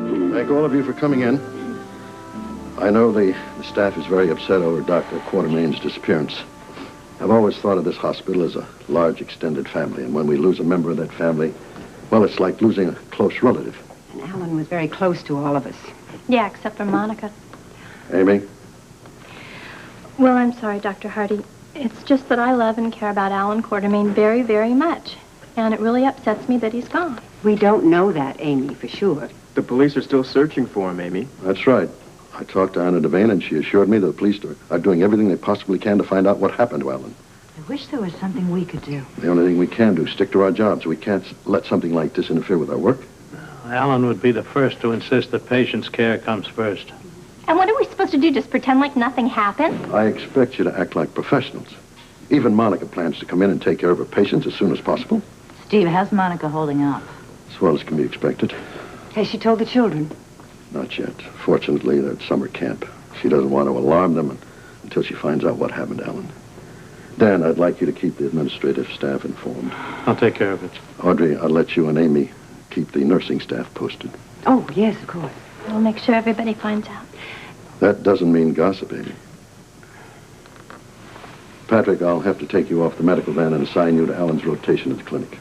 Thank all of you for coming in. I know the staff is very upset over Dr. Quartermaines' disappearance. I've always thought of this hospital as a large extended family, and when we lose a member of that family, well, it's like losing a close relative. And Alan was very close to all of us. Yeah, except for Monica. Amy? Well, I'm sorry, Dr. Hardy. It's just that I love and care about Alan Quartermaine very, very much. And it really upsets me that he's gone. We don't know that, Amy, for sure. The police are still searching for him, Amy. That's right. I talked to Anna Devane, and she assured me the police are doing everything they possibly can to find out what happened to Alan. I wish there was something we could do. The only thing we can do is stick to our jobs. We can't let something like this interfere with our work. Alan would be the first to insist that patient's care comes first. And what are we supposed to do, just pretend like nothing happened? I expect you to act like professionals. Even Monica plans to come in and take care of her patients as soon as possible. Steve, how's Monica holding up? As well as can be expected. Has she told the children? Not yet. Fortunately, they're at summer camp. She doesn't want to alarm them until she finds out what happened to Alan. Dan, I'd like you to keep the administrative staff informed. I'll take care of it. Audrey, I'll let you and Amy keep the nursing staff posted. Oh, yes, of course. We'll make sure everybody finds out. That doesn't mean gossip, Amy. Patrick, I'll have to take you off the medical van and assign you to Alan's rotation at the clinic.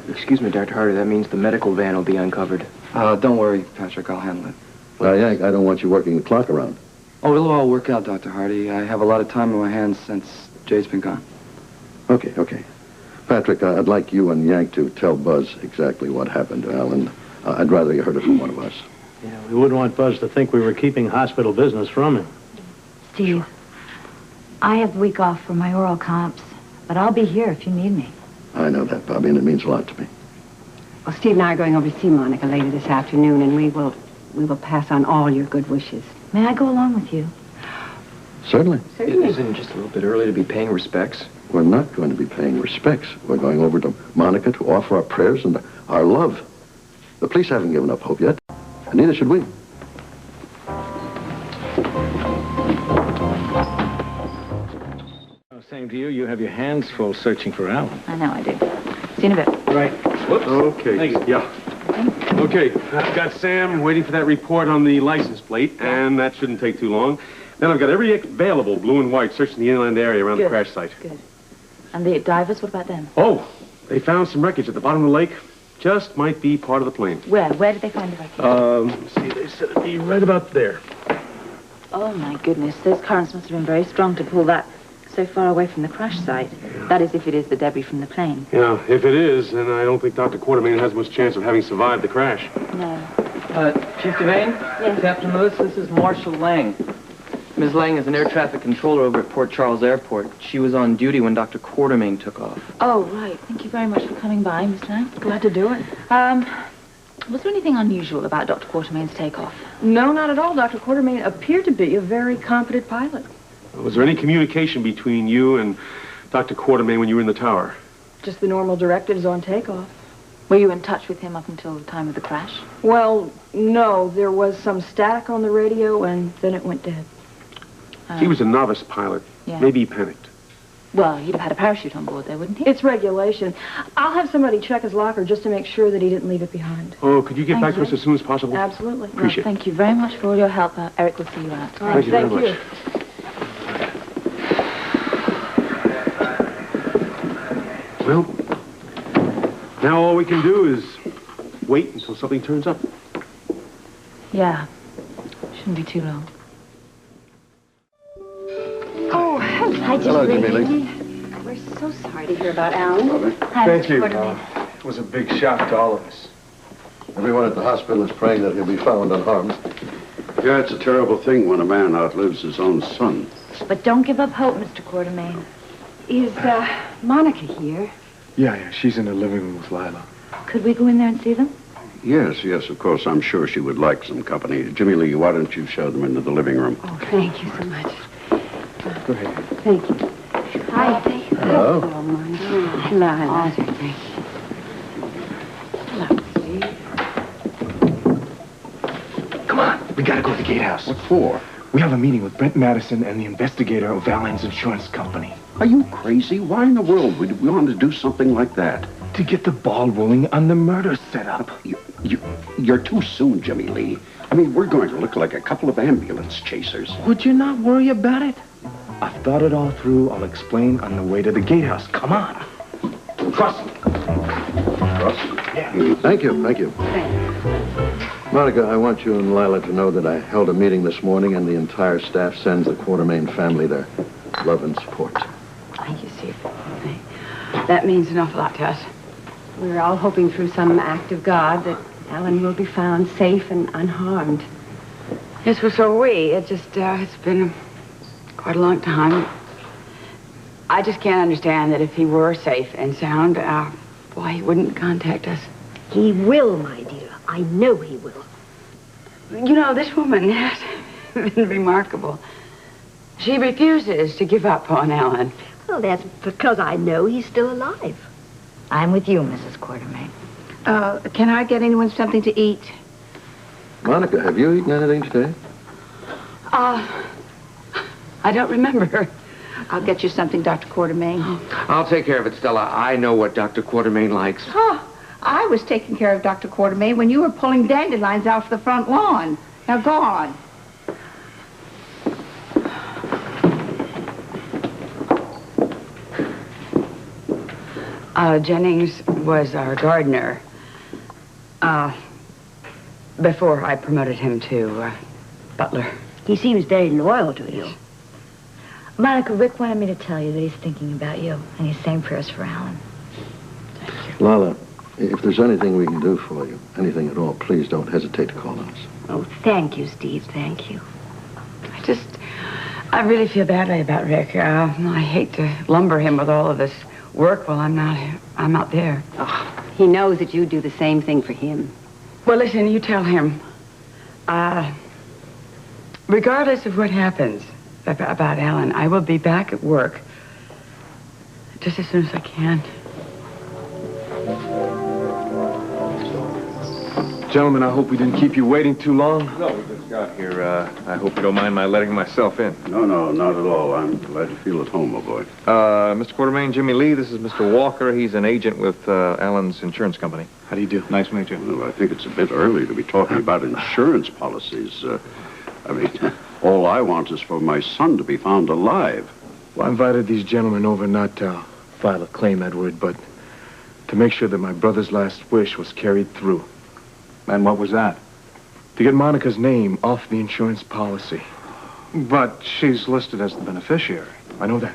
Excuse me, Dr. Hardy, that means the medical van will be uncovered. Don't worry, Patrick, I'll handle it. Well, yeah, I don't want you working the clock around. Oh, it'll all work out, Dr. Hardy. I have a lot of time on my hands since Jay's been gone. Okay. Patrick, I'd like you and Yank to tell Buzz exactly what happened to Alan. I'd rather you heard it from one of us. Yeah, we wouldn't want Buzz to think we were keeping hospital business from him. Steve, I have the week off for my oral comps, but I'll be here if you need me. I know that, Bobbie, and it means a lot to me. Well, Steve and I are going over to see Monica later this afternoon, and we will pass on all your good wishes. May I go along with you? Certainly. Isn't it just a little bit early to be paying respects? We're not going to be paying respects. We're going over to Monica to offer our prayers and our love. The police haven't given up hope yet, and neither should we. Same to you. You have your hands full searching for Alan. I know I do. See you in a bit. Right. Whoops. Okay. Thank you. Yeah. Okay. I've got Sam waiting for that report on the license plate, and that shouldn't take too long. Then I've got every available blue and white searching the inland area around the crash site. Good. And the divers, what about them? Oh, they found some wreckage at the bottom of the lake. Just might be part of the plane. Where? Where did they find the wreckage? Let's see, they said it'd be right about there. Oh, my goodness. Those currents must have been very strong to pull that so far away from the crash site. That is, if it is the debris from the plane. Yeah, if it is, then I don't think Dr. Quartermaine has much chance of having survived the crash. No. Chief Devane? Yes. Captain Lewis, this is Marshal Lang. Ms. Lang is an air traffic controller over at Port Charles Airport. She was on duty when Dr. Quartermaine took off. Oh, right. Thank you very much for coming by, Miss Lang. Glad to do it. Was there anything unusual about Dr. Quartermaine's takeoff? No, not at all. Dr. Quartermaine appeared to be a very competent pilot. Was there any communication between you and Dr. Quartermaine when you were in the tower? Just the normal directives on takeoff. Were you in touch with him up until the time of the crash? Well, no. There was some static on the radio, and then it went dead. He was a novice pilot. Yeah. Maybe he panicked. Well, he'd have had a parachute on board there, wouldn't he? It's regulation. I'll have somebody check his locker just to make sure that he didn't leave it behind. Oh, could you get back to us you. as soon as possible? Absolutely. Appreciate it. Thank you very much for all your help. Eric will see you out. All right, Thank you very much. Well, now all we can do is wait until something turns up. Yeah. Shouldn't be too long. Oh, hello. Hello, Jimmy Lee. We're so sorry to hear about Alan. Hi, Thank Mr. you. Quartermaine. It was a big shock to all of us. Everyone at the hospital is praying that he'll be found unharmed. Yeah, it's a terrible thing when a man outlives his own son. But don't give up hope, Mr. Quartermaine. Is, Monica here? Yeah, she's in the living room with Lila. Could we go in there and see them? Yes, of course. I'm sure she would like some company. Jimmy Lee, why don't you show them into the living room? Oh, thank you so much. Go ahead. Thank you. Hi. Hello. Hello, Monica. Hello, Audrey. Hello, Steve. Come on, we gotta go to the gatehouse. What for? We have a meeting with Brent Madison and the investigator of Valline's insurance company. Are you crazy? Why in the world would we want to do something like that? To get the ball rolling on the murder setup. You You're too soon, Jimmy Lee. I mean, we're going to look like a couple of ambulance chasers. Would you not worry about it? I've thought it all through. I'll explain on the way to the gatehouse. Come on. Trust me. Trust me? Yeah. Thank you, thank you. Monica, I want you and Lila to know that I held a meeting this morning and the entire staff sends the Quartermaine family their love and support. Thank you, Steve. That means an awful lot to us. We're all hoping through some act of God that Alan will be found safe and unharmed. Yes, well, so are we. It's been quite a long time. I just can't understand that if he were safe and sound, why he wouldn't contact us. He will, my dear. I know he will. You know, this woman has been remarkable. She refuses to give up on Alan. Well, that's because I know he's still alive. I'm with you, Mrs. Quartermaine. Can I get anyone something to eat? Monica, have you eaten anything today? I don't remember. I'll get you something, Dr. Quartermaine. I'll take care of it, Stella. I know what Dr. Quartermaine likes. Oh, I was taking care of Dr. Quartermaine when you were pulling dandelions out for the front lawn. Now go on. Jennings was our gardener. Before I promoted him to butler. He seems very loyal to you. Monica, Rick wanted me to tell you that he's thinking about you, and he's saying prayers for Alan. Lila, if there's anything we can do for you, anything at all, please don't hesitate to call us. Oh, thank you, Steve. Thank you. I really feel badly about Rick. I hate to lumber him with all of this work while I'm not there. Oh, he knows that you do the same thing for him. Well, listen, you tell him. Regardless of what happens about Alan, I will be back at work just as soon as I can. Gentlemen, I hope we didn't keep you waiting too long. No, we just got here. I hope you don't mind my letting myself in. No, not at all. I'm glad you feel at home, my boy. Mr. Quartermaine, Jimmy Lee, this is Mr. Walker. He's an agent with Alan's insurance company. How do you do? Nice to meet you. Well, I think it's a bit early to be talking about insurance policies. I mean, all I want is for my son to be found alive. Well, I invited these gentlemen over not to file a claim, Edward, but to make sure that my brother's last wish was carried through. And what was that? To get Monica's name off the insurance policy. But she's listed as the beneficiary. I know that.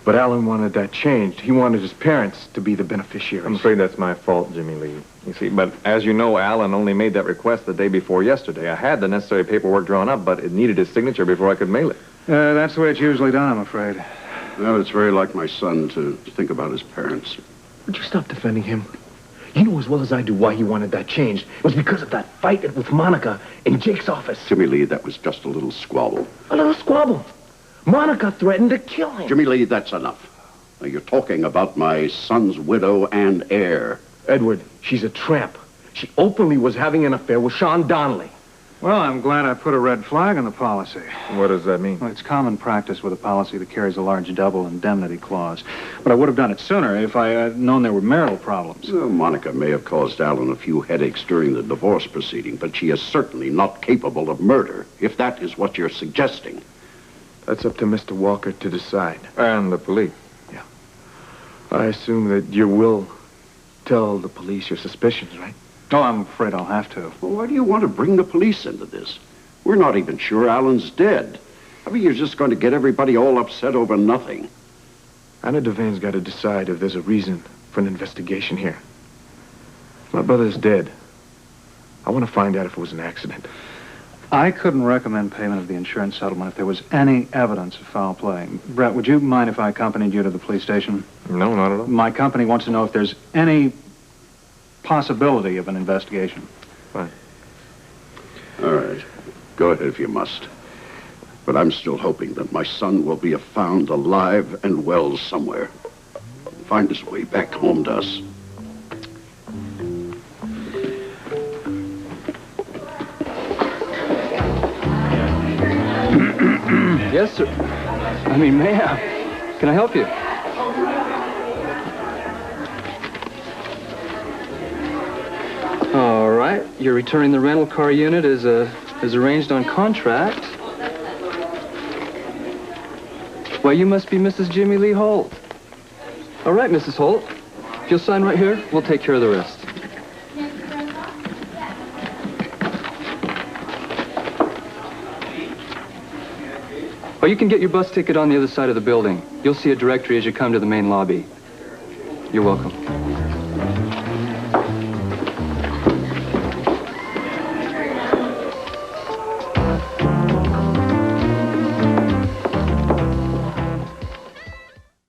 But Alan wanted that changed. He wanted his parents to be the beneficiaries. I'm afraid that's my fault, Jimmy Lee. You see, but as you know, Alan only made that request the day before yesterday. I had the necessary paperwork drawn up, but it needed his signature before I could mail it. That's the way it's usually done, I'm afraid. Well, it's very like my son to think about his parents. Would you stop defending him? You know as well as I do why he wanted that changed. It was because of that fight with Monica in Jake's office. Jimmy Lee, that was just a little squabble. A little squabble? Monica threatened to kill him. Jimmy Lee, that's enough. Now, you're talking about my son's widow and heir. Edward, she's a tramp. She openly was having an affair with Sean Donnelly. Well, I'm glad I put a red flag on the policy. What does that mean? Well, it's common practice with a policy that carries a large double indemnity clause. But I would have done it sooner if I had known there were marital problems. Well, Monica may have caused Alan a few headaches during the divorce proceeding, but she is certainly not capable of murder, if that is what you're suggesting. That's up to Mr. Walker to decide. And the police. Yeah. I assume that you will tell the police your suspicions, right? Oh, I'm afraid I'll have to. Well, why do you want to bring the police into this? We're not even sure Alan's dead. I mean, you're just going to get everybody all upset over nothing. Anna Devane's got to decide if there's a reason for an investigation here. My brother's dead. I want to find out if it was an accident. I couldn't recommend payment of the insurance settlement if there was any evidence of foul play. Brett, would you mind if I accompanied you to the police station? No, not at all. My company wants to know if there's any possibility of an investigation. Fine. All right. Go ahead if you must. But I'm still hoping that my son will be found alive and well somewhere. Find his way back home to us. Yes, sir. I mean, ma'am. Can I help you? All right. you're returning the rental car unit as arranged on contract. Why, you must be Mrs. Jimmy Lee Holt. All right, Mrs. Holt. If you'll sign right here, we'll take care of the rest. Oh, you can get your bus ticket on the other side of the building. You'll see a directory as you come to the main lobby. You're welcome.